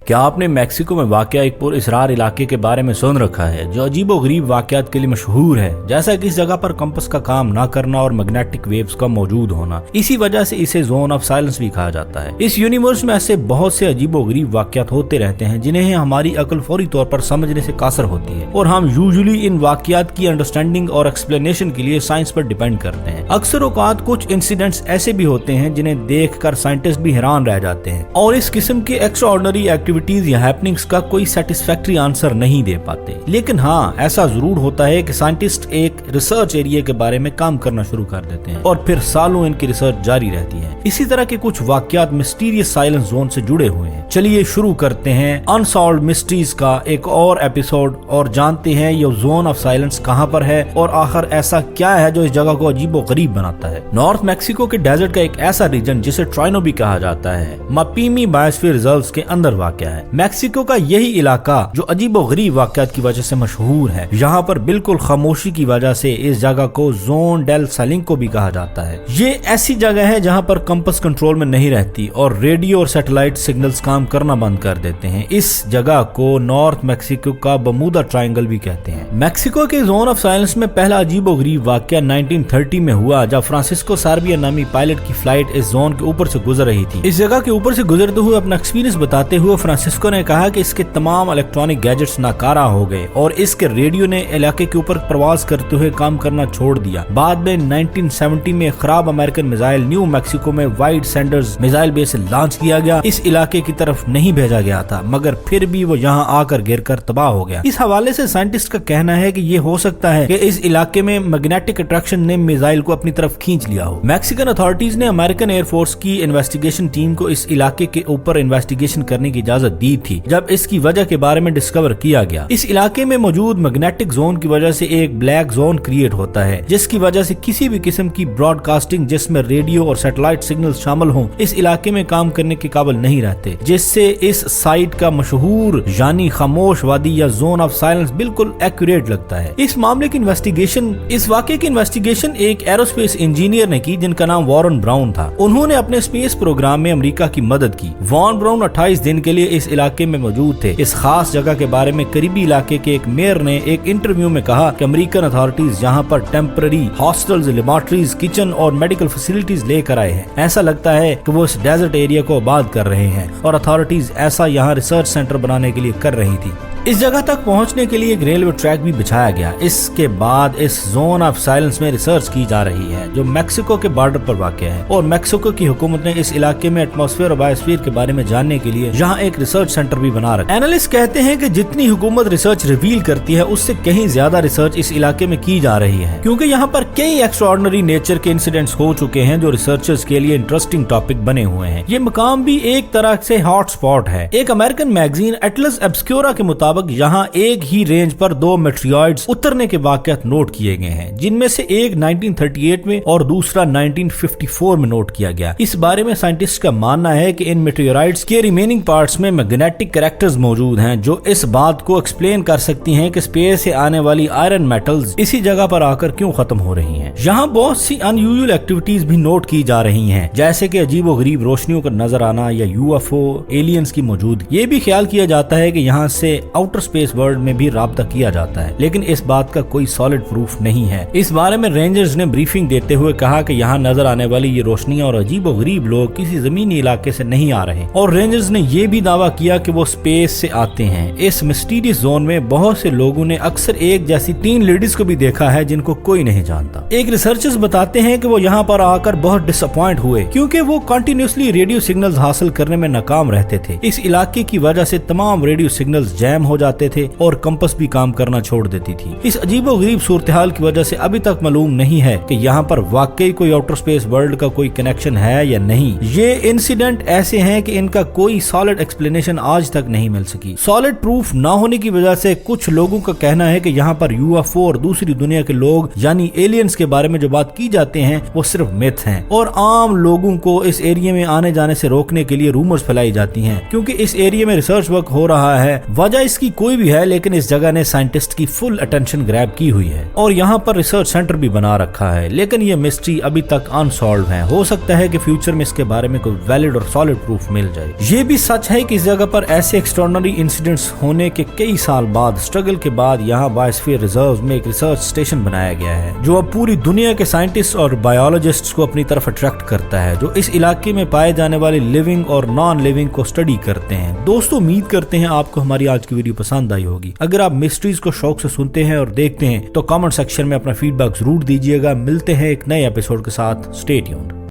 क्या आपने मेक्सिको में वाक़या एक पुरअसरार इलाके के बारे में सुन रखा है जो अजीबोगरीब वाक़यात के लिए मशहूर है, जैसा कि इस जगह पर कंपास का काम ना करना और मैग्नेटिक वेव्स का मौजूद होना। इसी वजह से इसे जोन ऑफ साइलेंस भी कहा जाता है। इस यूनिवर्स में ऐसे बहुत से अजीबोगरीब वाक़यात होते रहते हैं जिन्हें हमारी अक्ल फौरी तौर पर समझने से कासर होती है, और हम यूजुअली इन वाक़यात की अंडरस्टैंडिंग और एक्सप्लेनेशन के लिए साइंस पर डिपेंड करते हैं। अक्सर औकात कुछ इंसिडेंट्स ऐसे भी होते हैं जिन्हें देखकर साइंटिस्ट भी हैरान रह जाते हैं और इस किस्म के एक्स्ट्राऑर्डिनरी एक्टिविटीज या हैपनिंग्स का कोई सेटिस्फैक्टरी आंसर नहीं दे पाते। लेकिन हाँ, ऐसा जरूर होता है कि साइंटिस्ट एक रिसर्च एरिया के बारे में काम करना शुरू कर देते हैं और फिर सालों इनकी रिसर्च जारी रहती है। इसी तरह के कुछ वाकयात मिस्टीरियस साइलेंस जोन से जुड़े हुए हैं। चलिए शुरू करते हैं अनसॉल्व्ड मिस्ट्रीज का एक और एपिसोड और जानते हैं ये जोन ऑफ साइलेंस कहां पर है और आखिर ऐसा क्या है जो इस जगह को अजीबो गरीब बनाता है। नॉर्थ मैक्सिको के डेजर्ट का एक ऐसा रीजन जिसे ट्राइनो भी कहा जाता है, मापीमी बायोस्फीयर रिजर्व्स के अंदर वाक़या है। मैक्सिको का यही इलाका जो अजीबो गरीब वाकयात की वजह से मशहूर है, यहाँ पर बिल्कुल खामोशी की वजह से इस जगह को जोन डेल सालिंको भी कहा जाता है। ये ऐसी जगह है जहाँ पर कंपास कंट्रोल में नहीं रहती और रेडियो और सैटेलाइट सिग्नल्स काम करना बंद कर देते हैं। इस जगह को नॉर्थ मैक्सिको का बर्मुदा ट्रायंगल भी कहते हैं। मैक्सिको के जोन ऑफ साइलेंस में पहला अजीबो गरीब वाकया 1930 में हुआ जब फ्रांसिस्को सार्बिया नामी पायलट की फ्लाइट इस जोन के ऊपर से गुजर रही थी। इस जगह के ऊपर से गुजरते हुए अपना एक्सपीरियंस बताते हुए फ्रांसिस्को ने कहा कि इसके तमाम इलेक्ट्रॉनिक गैजेट्स नाकारा हो गए और इसके रेडियो ने इलाके के ऊपर प्रवास करते हुए काम करना छोड़ दिया। बाद में 1970 में खराब अमेरिकन मिसाइल न्यू मैक्सिको में वाइड सेंडर्स मिसाइल बेस से लॉन्च किया गया। इस इलाके की तरफ नहीं भेजा गया था, मगर फिर भी वो यहाँ आकर गिरकर तबाह हो गया। इस हवाले से साइंटिस्ट का कहना है कि ये हो सकता है कि इस इलाके में मैग्नेटिक अट्रैक्शन ने मिसाइल को अपनी तरफ खींच लिया हो। मैक्सिकन अथॉरिटीज ने अमेरिकन एयरफोर्स की इन्वेस्टिगेशन टीम को इस इलाके के ऊपर इन्वेस्टिगेशन करने की इजाजत दी थी जब इसकी वजह के बारे में डिस्कवर किया गया। इस इलाके में मौजूद मैग्नेटिक जोन की वजह से एक ब्लैक जोन क्रिएट होता है जिसकी वजह से किसी भी किस्म की ब्रॉडकास्टिंग जिसमें रेडियो और सैटेलाइट सिग्नल शामिल हों इस इलाके में काम करने के काबिल नहीं रहते, जिससे इस साइट का मशहूर यानी खामोश वादी या जोन ऑफ साइलेंस बिल्कुल एक्यूरेट लगता है। इस मामले की इन्वेस्टिगेशन एक एरोस्पेस इंजीनियर ने की जिनका नाम वॉरेन ब्राउन था। उन्होंने अपने स्पेस प्रोग्राम में अमेरिका की मदद की। वॉरेन ब्राउन 28 दिन के लिए इस इलाके में मौजूद थे। इस खास जगह के बारे में करीबी इलाके के एक मेयर ने एक इंटरव्यू में कहा कि अमेरिकन अथॉरिटीज यहाँ पर टेम्पररी हॉस्टल्स, लेबोरेटरीज, किचन और मेडिकल फैसिलिटीज लेकर आए हैं। ऐसा लगता है कि वो इस डेजर्ट एरिया को आबाद कर रहे हैं और अथॉरिटीज ऐसा यहाँ रिसर्च सेंटर बनाने के लिए कर रही थी। इस जगह तक पहुंचने के लिए एक रेलवे ट्रैक भी बिछाया गया। इसके बाद इस जोन ऑफ साइलेंस में रिसर्च की जा रही है जो मैक्सिको के बॉर्डर पर वाक़या है और मैक्सिको की हुकूमत ने इस इलाके में एटमॉस्फेयर और बायोस्फीयर के बारे में जानने के लिए यहाँ एक रिसर्च सेंटर भी बना रखा है। एनालिस्ट कहते हैं कि जितनी हुकूमत रिसर्च रिवील करती है उससे कहीं ज्यादा रिसर्च इस इलाके में की जा रही है, क्योंकि यहाँ पर कई एक्स्ट्राऑर्डिनरी नेचर के इंसिडेंट्स हो चुके हैं जो रिसर्चर्स के लिए इंटरेस्टिंग टॉपिक बने हुए हैं। ये मकाम भी एक तरह से हॉट स्पॉट है। एक अमेरिकन मैगजीन एटलस ऑब्स्क्यूरा के मुताबिक यहाँ एक ही रेंज पर 2 मेटेरियॉइड्स उतरने के वाकयात नोट किए गए हैं, जिनमें से एक 1938 में और दूसरा 1954 में नोट किया गया। इस बारे में साइंटिस्ट का मानना है कि इन मेटेरियॉइड्स के रिमेनिंग पार्ट्स में मैग्नेटिक कैरेक्टर्स मौजूद हैं जो इस बात को एक्सप्लेन कर सकती हैं कि स्पेस से आने वाली आयरन मेटल्स इसी जगह पर आकर क्यों खत्म हो रही हैं। यहाँ बहुत सी अनयूजुअल एक्टिविटीज भी नोट की जा रही हैं, जैसे कि अजीबो गरीब रोशनियों का नजर आना या यूएफओ एलियंस की मौजूदगी। ये भी ख्याल किया जाता है कि यहाँ से आउटर स्पेस वर्ल्ड में भी राब्ता किया जाता है, लेकिन इस बात का कोई सॉलिड प्रूफ नहीं है। इस बारे में रेंजर्स ने ब्रीफिंग देते हुए कहा कि यहाँ नजर आने वाली ये रोशनियां और अजीबो गरीब लोग किसी जमीनी इलाके से नहीं आ रहे, और रेंजर्स ने ये भी दावा किया कि वो स्पेस से आते हैं। इस मिस्टीरियस जोन में बहुत से लोगों ने अक्सर एक जैसी 3 लेडीज को भी देखा है जिनको कोई नहीं जानता। एक रिसर्चर्स बताते हैं कि वो यहाँ पर आकर बहुत डिसअपॉइंट हुए क्योंकि वो कंटिन्यूसली रेडियो सिग्नल्स हासिल करने में नाकाम रहते थे। इस इलाके की वजह से तमाम रेडियो सिग्नल्स जैम हो जाते थे और कंपास भी काम करना छोड़ देती थी। इस अजीबो गरीब सूरत हाल की वजह से अभी तक मालूम नहीं है कि यहाँ पर वाकई कोई आउटर स्पेस वर्ल्ड का कोई कनेक्शन है या नहीं। ये इंसिडेंट ऐसे हैं कि इनका कोई सॉलिड एक्सप्लेनेशन आज तक नहीं मिल सकी। सॉलिड प्रूफ ना होने की वजह से कुछ लोगों का कहना है कि यहाँ पर यूएफओ और दूसरी दुनिया के लोग यानी एलियंस के बारे में जो बात की जाते हैं वो सिर्फ मिथ हैं और आम लोगों को इस एरिया में आने जाने से रोकने के लिए रूमर्स फैलाई जाती हैं, क्योंकि इस एरिया में रिसर्च वर्क हो रहा है। वजह इसकी कोई भी है, लेकिन इस जगह ने साइंटिस्ट की फुल अटेंशन ग्रैब की हुई है और यहाँ पर रिसर्च सेंटर भी बना रखा है, लेकिन ये मिस्ट्री अभी तक अनसॉल्व है। हो सकता है कि फ्यूचर में इसके बारे में कोई वैलिड और सॉलिड प्रूफ मिल जाए। ये भी सच है कि इस जगह पर ऐसे एक्सट्राऑर्डिनरी इंसिडेंट्स होने के कई साल बाद स्ट्रगल के बाद यहाँ बायोस्फीयर रिजर्व में एक रिसर्च स्टेशन बनाया गया है जो अब पूरी दुनिया के साइंटिस्ट और बायोलॉजिस्ट्स को अपनी तरफ अट्रैक्ट करता है, जो इस इलाके में पाए जाने वाले लिविंग और नॉन लिविंग को स्टडी करते हैं। दोस्तों, उम्मीद करते हैं आपको हमारी आज की वीडियो पसंद आई होगी। अगर आप मिस्ट्रीज को शौक से सुनते हैं और देखते हैं तो कमेंट सेक्शन में अपना फीडबैक जरूर दीजिएगा। मिलते हैं एक नए एपिसोड के साथ। Stay tuned.